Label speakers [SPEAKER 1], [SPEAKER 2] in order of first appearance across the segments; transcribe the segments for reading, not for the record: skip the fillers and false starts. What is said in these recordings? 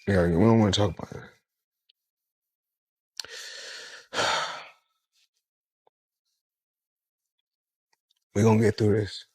[SPEAKER 1] Yeah, we don't want to talk about that. We're gonna get through this.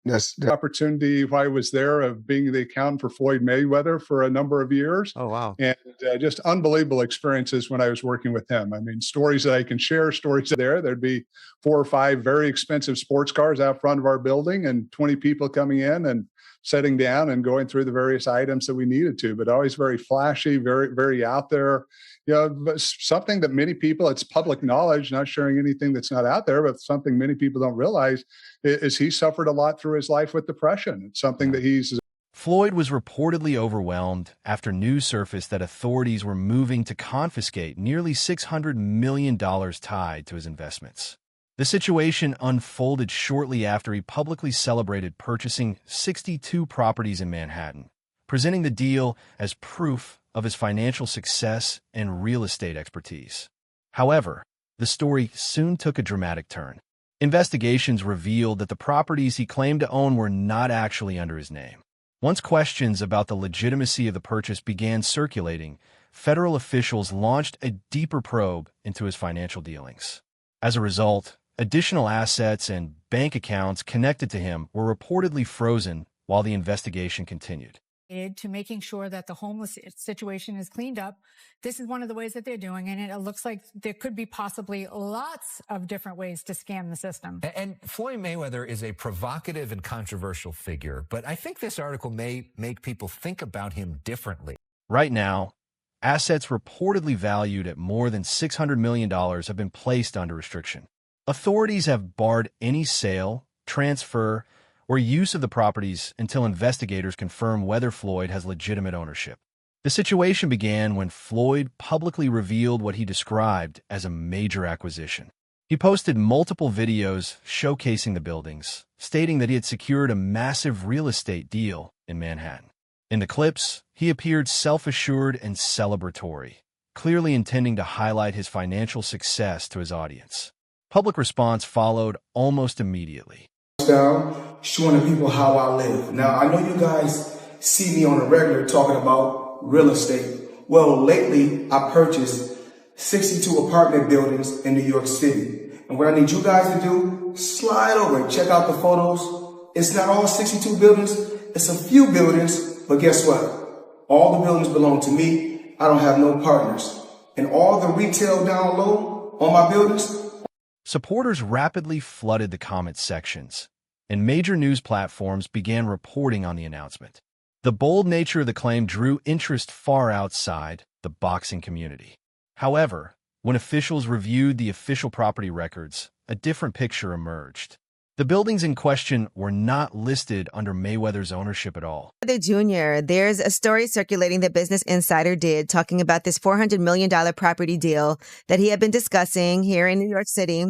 [SPEAKER 1] That's the
[SPEAKER 2] opportunity while I was there of being the accountant for Floyd Mayweather for a number of years.
[SPEAKER 3] Oh, wow.
[SPEAKER 2] And just unbelievable experiences when I was working with him. I mean, stories that I can share, stories there. There'd be 4 or 5 very expensive sports cars out front of our building and 20 people coming in and sitting down and going through the various items that we needed to, but always very flashy, very, very out there. You know, but something that many people, it's public knowledge, not sharing anything that's not out there, but something many people don't realize is he suffered a lot through his life with depression. It's something that he's...
[SPEAKER 4] Floyd was reportedly overwhelmed after news surfaced that authorities were moving to confiscate nearly $600 million tied to his investments. The situation unfolded shortly after he publicly celebrated purchasing 62 properties in Manhattan, presenting the deal as proof of his financial success and real estate expertise. However, the story soon took a dramatic turn. Investigations revealed that the properties he claimed to own were not actually under his name. Once questions about the legitimacy of the purchase began circulating, federal officials launched a deeper probe into his financial dealings. As a result, additional assets and bank accounts connected to him were reportedly frozen while the investigation continued.
[SPEAKER 5] To making sure that the homeless situation is cleaned up. This is one of the ways that they're doing it. And it looks like there could be possibly lots of different ways to scam the system.
[SPEAKER 6] And Floyd Mayweather is a provocative and controversial figure, but I think this article may make people think about him differently.
[SPEAKER 4] Right now, assets reportedly valued at more than $600 million have been placed under restriction. Authorities have barred any sale, transfer, or use of the properties until investigators confirm whether Floyd has legitimate ownership. The situation began when Floyd publicly revealed what he described as a major acquisition. He posted multiple videos showcasing the buildings, stating that he had secured a massive real estate deal in Manhattan. In the clips, he appeared self-assured and celebratory, clearly intending to highlight his financial success to his audience. Public response followed almost immediately.
[SPEAKER 7] Down, showing the people how I live. Now, I know you guys see me on a regular talking about real estate. Well, lately, I purchased 62 apartment buildings in New York City. And what I need you guys to do, slide over and check out the photos. It's not all 62 buildings. It's a few buildings, but guess what? All the buildings belong to me. I don't have no partners. And all the retail down low on my buildings.
[SPEAKER 4] Supporters rapidly flooded the comment sections, and major news platforms began reporting on the announcement. The bold nature of the claim drew interest far outside the boxing community. However, when officials reviewed the official property records, a different picture emerged. The buildings in question were not listed under Mayweather's ownership at all.
[SPEAKER 8] Jr., there's a story circulating that Business Insider did talking about this $400 million property deal that he had been discussing here in New York City.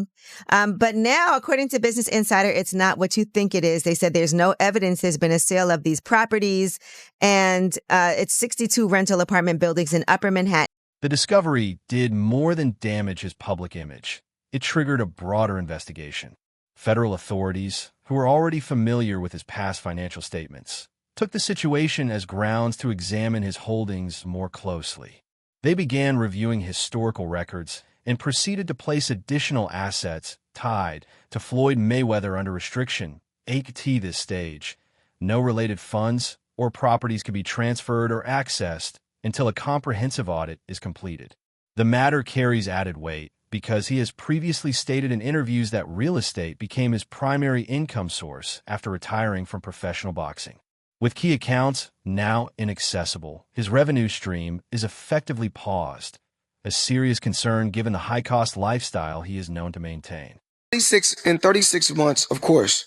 [SPEAKER 8] But now, according to Business Insider, it's not what you think it is. They said there's no evidence there's been a sale of these properties, and it's 62 rental apartment buildings in Upper Manhattan.
[SPEAKER 4] The discovery did more than damage his public image. It triggered a broader investigation. Federal authorities, who were already familiar with his past financial statements, took the situation as grounds to examine his holdings more closely. They began reviewing historical records and proceeded to place additional assets tied to Floyd Mayweather under restriction. At this stage, no related funds or properties could be transferred or accessed until a comprehensive audit is completed. The matter carries added weight because he has previously stated in interviews that real estate became his primary income source after retiring from professional boxing. With key accounts now inaccessible, his revenue stream is effectively paused, a serious concern given the high-cost lifestyle he is known to maintain.
[SPEAKER 7] 36 months, of course,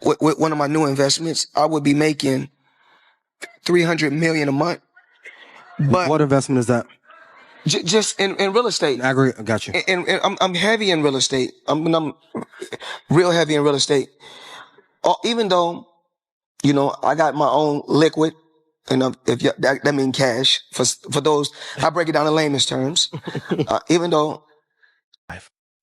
[SPEAKER 7] with one of my new investments, I would be making $300 million a month. But
[SPEAKER 3] What investment is that?
[SPEAKER 7] Just in real estate.
[SPEAKER 3] I got you.
[SPEAKER 7] And I'm heavy in real estate. I'm real heavy in real estate. Even though, I got my own liquid, and that means cash for those. I break it down in layman's terms. Even though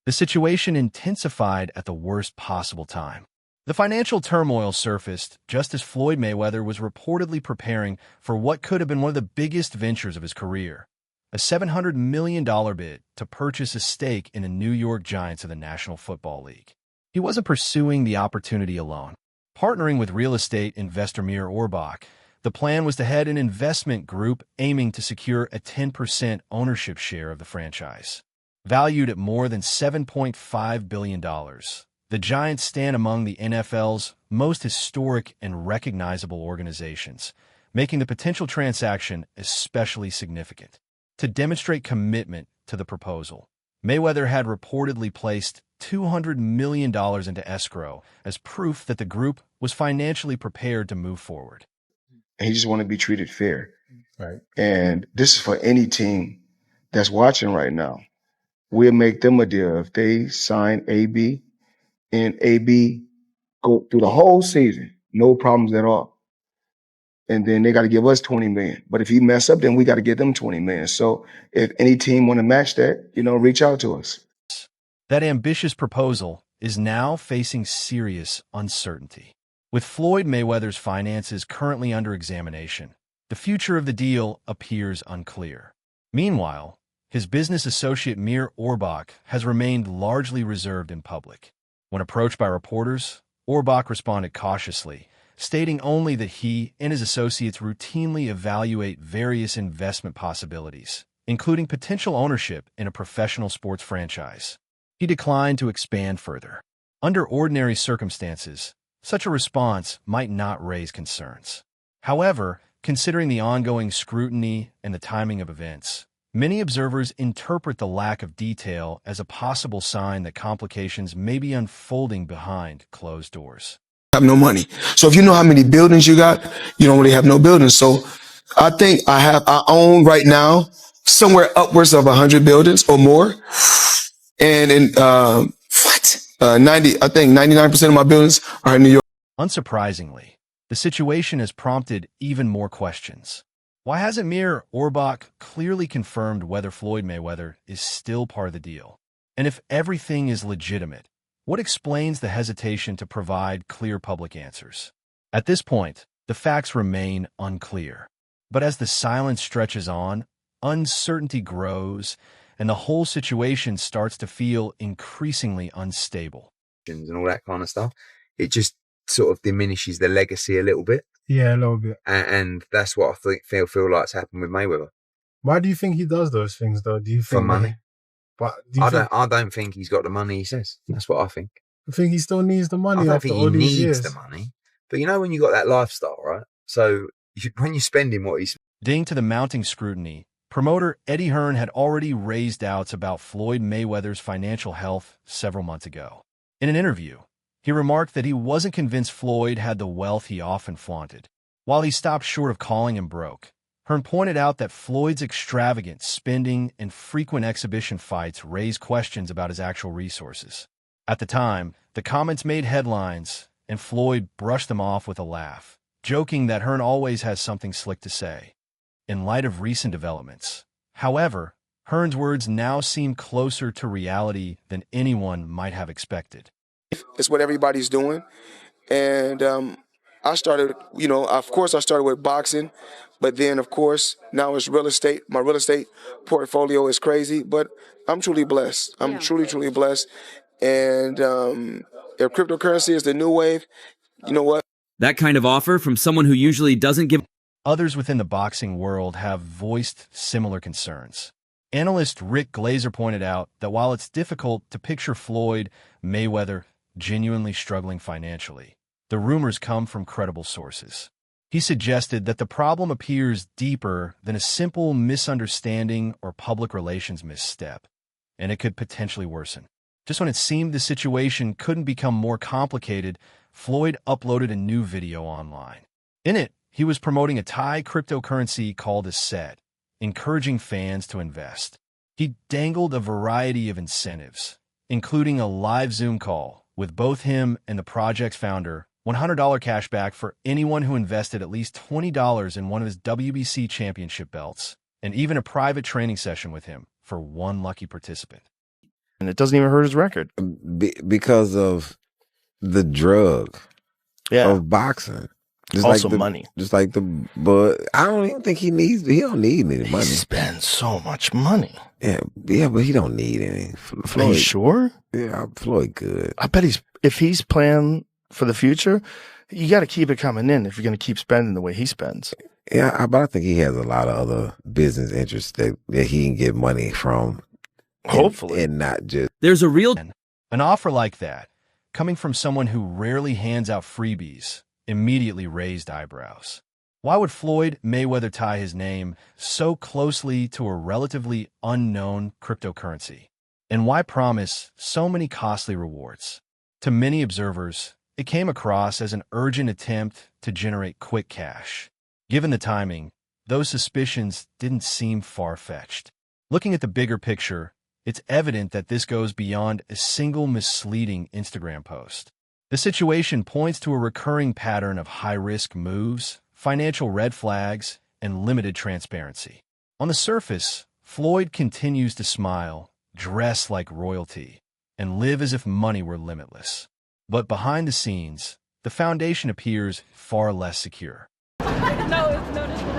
[SPEAKER 4] the situation intensified at the worst possible time. The financial turmoil surfaced just as Floyd Mayweather was reportedly preparing for what could have been one of the biggest ventures of his career, a $700 million bid to purchase a stake in the New York Giants of the National Football League. He wasn't pursuing the opportunity alone. Partnering with real estate investor Mir Orbach, the plan was to head an investment group aiming to secure a 10% ownership share of the franchise. Valued at more than $7.5 billion, the Giants stand among the NFL's most historic and recognizable organizations, making the potential transaction especially significant. To demonstrate commitment to the proposal, Mayweather had reportedly placed $200 million into escrow as proof that the group was financially prepared to move forward.
[SPEAKER 3] And he just wanted to be treated fair.
[SPEAKER 2] Right.
[SPEAKER 3] And this is for any team that's watching right now. We'll make them a deal. If they sign AB and AB go through the whole season, no problems at all. And then they got to give us 20 million. But if you mess up, then we got to give them 20 million. So if any team want to match that, reach out to us.
[SPEAKER 4] That ambitious proposal is now facing serious uncertainty. With Floyd Mayweather's finances currently under examination, the future of the deal appears unclear. Meanwhile, his business associate Mir Orbach has remained largely reserved in public. When approached by reporters, Orbach responded cautiously, stating only that he and his associates routinely evaluate various investment possibilities, including potential ownership in a professional sports franchise. He declined to expand further. Under ordinary circumstances, such a response might not raise concerns. However, considering the ongoing scrutiny and the timing of events, many observers interpret the lack of detail as a possible sign that complications may be unfolding behind closed doors.
[SPEAKER 7] Have no money. So if you know how many buildings you got, you don't really have no buildings. So I think I own right now somewhere upwards of 100 buildings or more. And in 99% of my buildings are in New York.
[SPEAKER 4] Unsurprisingly, the situation has prompted even more questions. Why hasn't Mir Orbach clearly confirmed whether Floyd Mayweather is still part of the deal? And if everything is legitimate, what explains the hesitation to provide clear public answers? At this point, the facts remain unclear. But as the silence stretches on, uncertainty grows, and the whole situation starts to feel increasingly unstable.
[SPEAKER 9] And all that kind of stuff, it just sort of diminishes the legacy a little bit.
[SPEAKER 10] Yeah, a little bit.
[SPEAKER 9] And that's what I feel like's happened with Mayweather.
[SPEAKER 10] Why do you think he does those things, though? Do you think
[SPEAKER 9] for money?
[SPEAKER 10] But
[SPEAKER 9] I don't think he's got the money he says. That's what I think.
[SPEAKER 10] I think he still needs the money.
[SPEAKER 9] I don't
[SPEAKER 10] after
[SPEAKER 9] think
[SPEAKER 10] all
[SPEAKER 9] he
[SPEAKER 10] these
[SPEAKER 9] needs
[SPEAKER 10] years.
[SPEAKER 9] the money. But when you got that lifestyle, right? So when you're spending what he's...
[SPEAKER 4] Ding to the mounting scrutiny, promoter Eddie Hearn had already raised doubts about Floyd Mayweather's financial health several months ago. In an interview, he remarked that he wasn't convinced Floyd had the wealth he often flaunted. While he stopped short of calling him broke, Hearn pointed out that Floyd's extravagant spending and frequent exhibition fights raised questions about his actual resources. At the time, the comments made headlines, and Floyd brushed them off with a laugh, joking that Hearn always has something slick to say. In light of recent developments, however, Hearn's words now seem closer to reality than anyone might have expected.
[SPEAKER 7] It's what everybody's doing. And I started, of course I started with boxing, but then of course now it's real estate. My real estate portfolio is crazy, but I'm truly blessed. I'm truly blessed. And if cryptocurrency is the new wave, you know what?
[SPEAKER 11] That kind of offer from someone who usually doesn't give...
[SPEAKER 4] Others within the boxing world have voiced similar concerns. Analyst Rick Glazer pointed out that while it's difficult to picture Floyd Mayweather genuinely struggling financially, the rumors come from credible sources. He suggested that the problem appears deeper than a simple misunderstanding or public relations misstep, and it could potentially worsen. Just when it seemed the situation couldn't become more complicated, Floyd uploaded a new video online. In it, he was promoting a Thai cryptocurrency called a SET, encouraging fans to invest. He dangled a variety of incentives, including a live Zoom call with both him and the project's founder, $100 cashback for anyone who invested at least $20 in one of his WBC championship belts, and even a private training session with him for one lucky participant.
[SPEAKER 12] And it doesn't even hurt his record.
[SPEAKER 13] Because of
[SPEAKER 12] the drug of boxing. Just
[SPEAKER 13] also
[SPEAKER 12] like the
[SPEAKER 13] money.
[SPEAKER 12] Just like but I don't even think he don't need any money.
[SPEAKER 13] He spends so much money.
[SPEAKER 12] Yeah, but he don't need any. Floyd,
[SPEAKER 13] are you sure?
[SPEAKER 12] Yeah, Floyd good.
[SPEAKER 13] I bet if he's playing for the future, you got to keep it coming in if you're going to keep spending the way he spends.
[SPEAKER 12] Yeah, but I think he has a lot of other business interests that he can get money from.
[SPEAKER 13] Hopefully.
[SPEAKER 12] And not just.
[SPEAKER 4] There's a real... An offer like that, coming from someone who rarely hands out freebies, immediately raised eyebrows. Why would Floyd Mayweather tie his name so closely to a relatively unknown cryptocurrency? And why promise so many costly rewards? To many observers, it came across as an urgent attempt to generate quick cash. Given the timing, those suspicions didn't seem far-fetched. Looking at the bigger picture, it's evident that this goes beyond a single misleading Instagram post. The situation points to a recurring pattern of high-risk moves, financial red flags, and limited transparency. On the surface, Floyd continues to smile, dress like royalty, and live as if money were limitless. But behind the scenes, the foundation appears far less secure.
[SPEAKER 14] No, this is for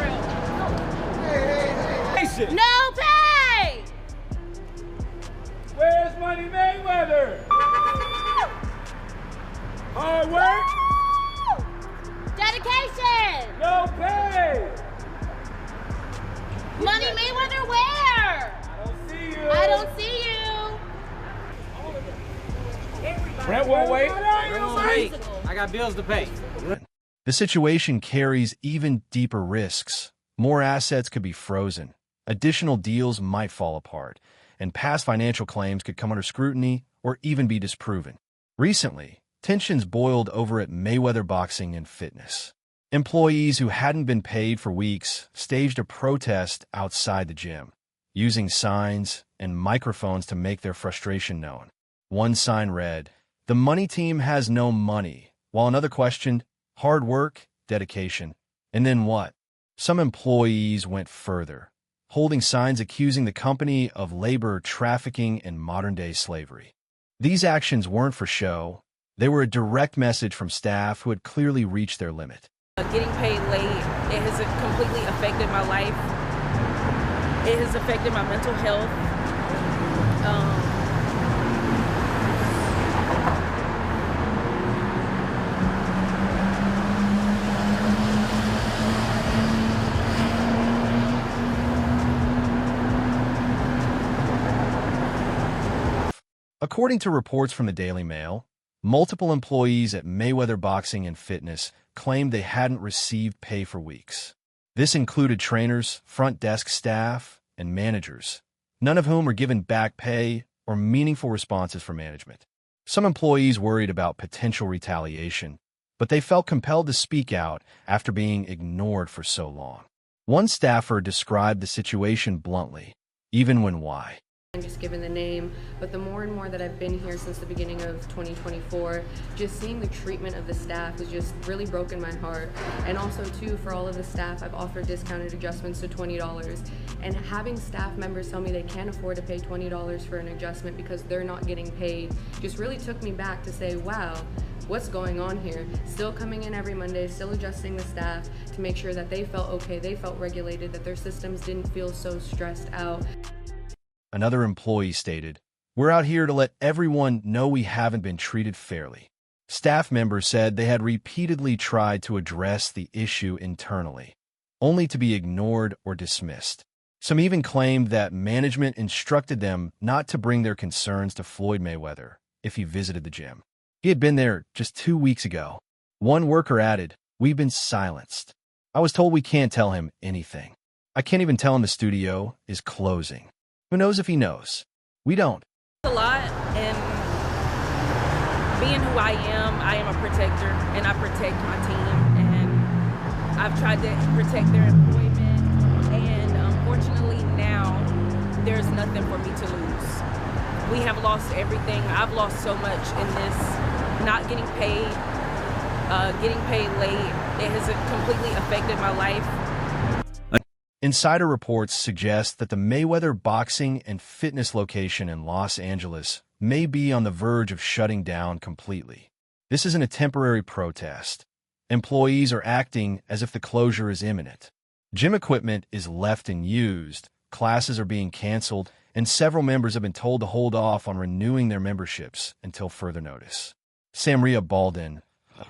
[SPEAKER 14] real. No pay!
[SPEAKER 15] Where's Money Mayweather? Hard work?
[SPEAKER 14] Dedication!
[SPEAKER 15] No pay!
[SPEAKER 14] Money Mayweather where?
[SPEAKER 15] I don't see you.
[SPEAKER 14] I don't see you.
[SPEAKER 15] Brent won't wait.
[SPEAKER 16] I got bills to pay.
[SPEAKER 4] The situation carries even deeper risks. More assets could be frozen, additional deals might fall apart, and past financial claims could come under scrutiny or even be disproven. Recently, tensions boiled over at Mayweather Boxing and Fitness. Employees who hadn't been paid for weeks staged a protest outside the gym, using signs and microphones to make their frustration known. One sign read, "The money team has no money," while another questioned, "Hard work, dedication." And then what? Some employees went further, holding signs accusing the company of labor trafficking and modern-day slavery. These actions weren't for show. They were a direct message from staff who had clearly reached their limit.
[SPEAKER 17] Getting paid late, it has completely affected my life. It has affected my mental health.
[SPEAKER 4] According to reports from the Daily Mail, multiple employees at Mayweather Boxing and Fitness claimed they hadn't received pay for weeks. This included trainers, front desk staff, and managers, none of whom were given back pay or meaningful responses from management. Some employees worried about potential retaliation, but they felt compelled to speak out after being ignored for so long. One staffer described the situation bluntly, even when why.
[SPEAKER 18] I'm just given the name, but the more and more that I've been here since the beginning of 2024, just seeing the treatment of the staff has just really broken my heart. And also too, for all of the staff, I've offered discounted adjustments to $20. And having staff members tell me they can't afford to pay $20 for an adjustment because they're not getting paid just really took me back to say, wow, what's going on here? Still coming in every Monday, still adjusting the staff to make sure that they felt okay, they felt regulated, that their systems didn't feel so stressed out.
[SPEAKER 4] Another employee stated, "We're out here to let everyone know we haven't been treated fairly." Staff members said they had repeatedly tried to address the issue internally, only to be ignored or dismissed. Some even claimed that management instructed them not to bring their concerns to Floyd Mayweather if he visited the gym. He had been there just 2 weeks ago. One worker added, "We've been silenced. I was told we can't tell him anything. I can't even tell him the studio is closing. Who knows if he knows? We don't."
[SPEAKER 17] A lot, and being who I am a protector, and I protect my team, and I've tried to protect their employment, and unfortunately now there's nothing for me to lose. We have lost everything. I've lost so much in this, not getting paid late. It has completely affected my life.
[SPEAKER 4] Insider reports suggest that the Mayweather Boxing and Fitness location in Los Angeles may be on the verge of shutting down completely. This isn't a temporary protest. Employees are acting as if the closure is imminent. Gym equipment is left unused, classes are being canceled, and several members have been told to hold off on renewing their memberships until further notice. Samria Baldin,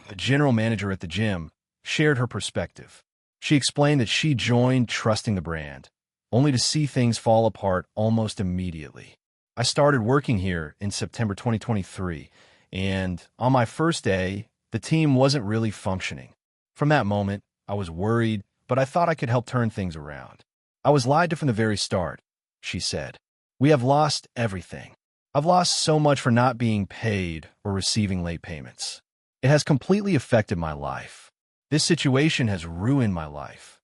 [SPEAKER 4] a general manager at the gym, shared her perspective. She explained that she joined trusting the brand, only to see things fall apart almost immediately. I started working here in September 2023, and on my first day, the team wasn't really functioning. From that moment, I was worried, but I thought I could help turn things around. I was lied to from the very start, she said. We have lost everything. I've lost so much for not being paid or receiving late payments. It has completely affected my life. This situation has ruined my life.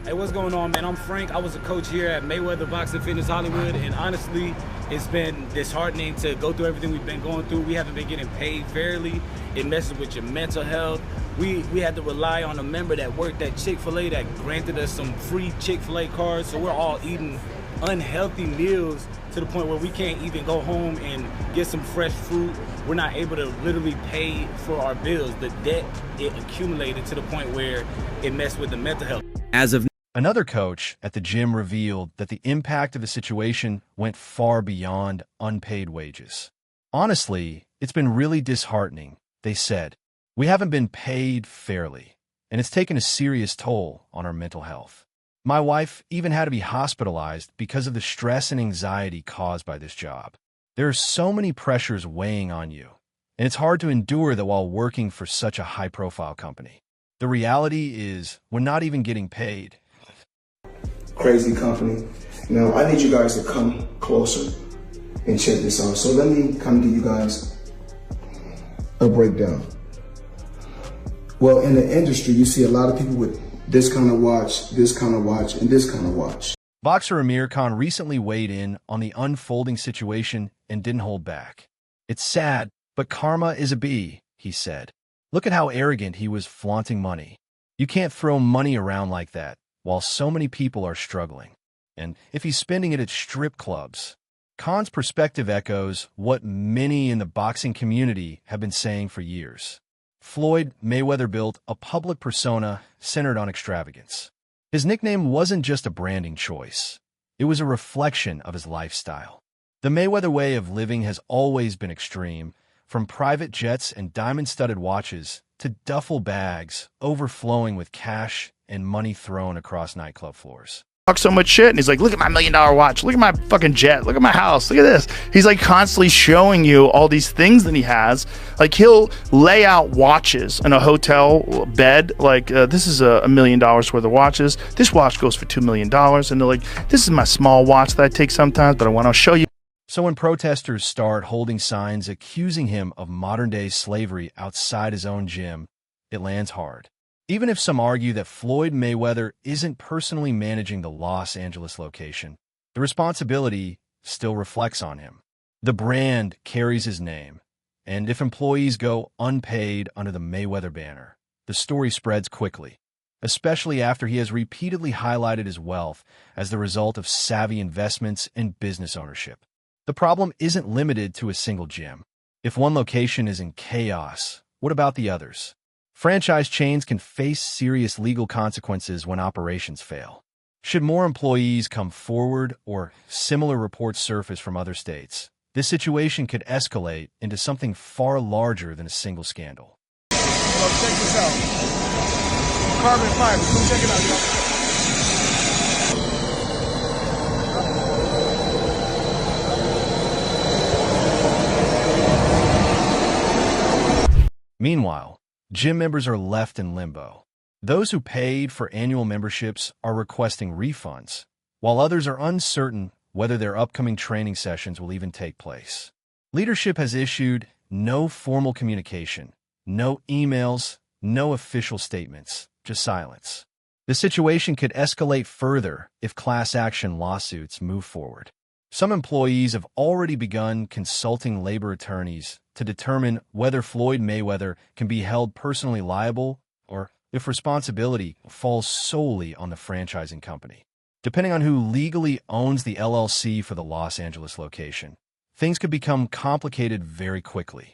[SPEAKER 16] Hey, what's going on, man? I'm Frank. I was a coach here at Mayweather Boxing Fitness Hollywood, and honestly, it's been disheartening to go through everything we've been going through. We haven't been getting paid fairly. It messes with your mental health. We had to rely on a member that worked at Chick-fil-A that granted us some free Chick-fil-A cards, so we're all eating unhealthy meals to the point where we can't even go home and get some fresh fruit. We're not able to literally pay for our bills. The debt, it accumulated to the point where it messed with the mental health.
[SPEAKER 4] As of Another coach at the gym revealed that the impact of the situation went far beyond unpaid wages. Honestly, it's been really disheartening, they said. We haven't been paid fairly, and it's taken a serious toll on our mental health. My wife even had to be hospitalized because of the stress and anxiety caused by this job. There are so many pressures weighing on you, and it's hard to endure that while working for such a high-profile company. The reality is, we're not even getting paid.
[SPEAKER 7] Crazy company. Now, I need you guys to come closer and check this out. So let me come give you guys a breakdown. Well, in the industry, you see a lot of people with this kind of watch, this kind of watch, and this kind of watch.
[SPEAKER 4] Boxer Amir Khan recently weighed in on the unfolding situation and didn't hold back. It's sad, but karma is a bee, he said. Look at how arrogant he was flaunting money. You can't throw money around like that while so many people are struggling. And if he's spending it at strip clubs. Khan's perspective echoes what many in the boxing community have been saying for years. Floyd Mayweather built a public persona centered on extravagance. His nickname wasn't just a branding choice. It was a reflection of his lifestyle. The Mayweather way of living has always been extreme, from private jets and diamond-studded watches to duffel bags overflowing with cash and money thrown across nightclub floors.
[SPEAKER 13] Talk so much shit, and he's like, look at my $1 million watch, look at my fucking jet, look at my house, look at this. He's like constantly showing you all these things that he has. Like, he'll lay out watches in a hotel bed, like this is $1 million worth of watches, this watch goes for $2 million, and they're like, this is my small watch that I take sometimes, but I want to show you.
[SPEAKER 4] So when protesters start holding signs accusing him of modern-day slavery outside his own gym, it lands hard. Even if some argue that Floyd Mayweather isn't personally managing the Los Angeles location, the responsibility still reflects on him. The brand carries his name, and if employees go unpaid under the Mayweather banner, the story spreads quickly, especially after he has repeatedly highlighted his wealth as the result of savvy investments and business ownership. The problem isn't limited to a single gym. If one location is in chaos, what about the others? Franchise chains can face serious legal consequences when operations fail. Should more employees come forward or similar reports surface from other states, this situation could escalate into something far larger than a single scandal.
[SPEAKER 15] Check this out. Carbon fiber. Come check it out, y'all.
[SPEAKER 4] Meanwhile, gym members are left in limbo. Those who paid for annual memberships are requesting refunds, while others are uncertain whether their upcoming training sessions will even take place. Leadership has issued no formal communication, no emails, no official statements, just silence. The situation could escalate further if class action lawsuits move forward. Some employees have already begun consulting labor attorneys to determine whether Floyd Mayweather can be held personally liable or if responsibility falls solely on the franchising company. Depending on who legally owns the LLC for the Los Angeles location, things could become complicated very quickly.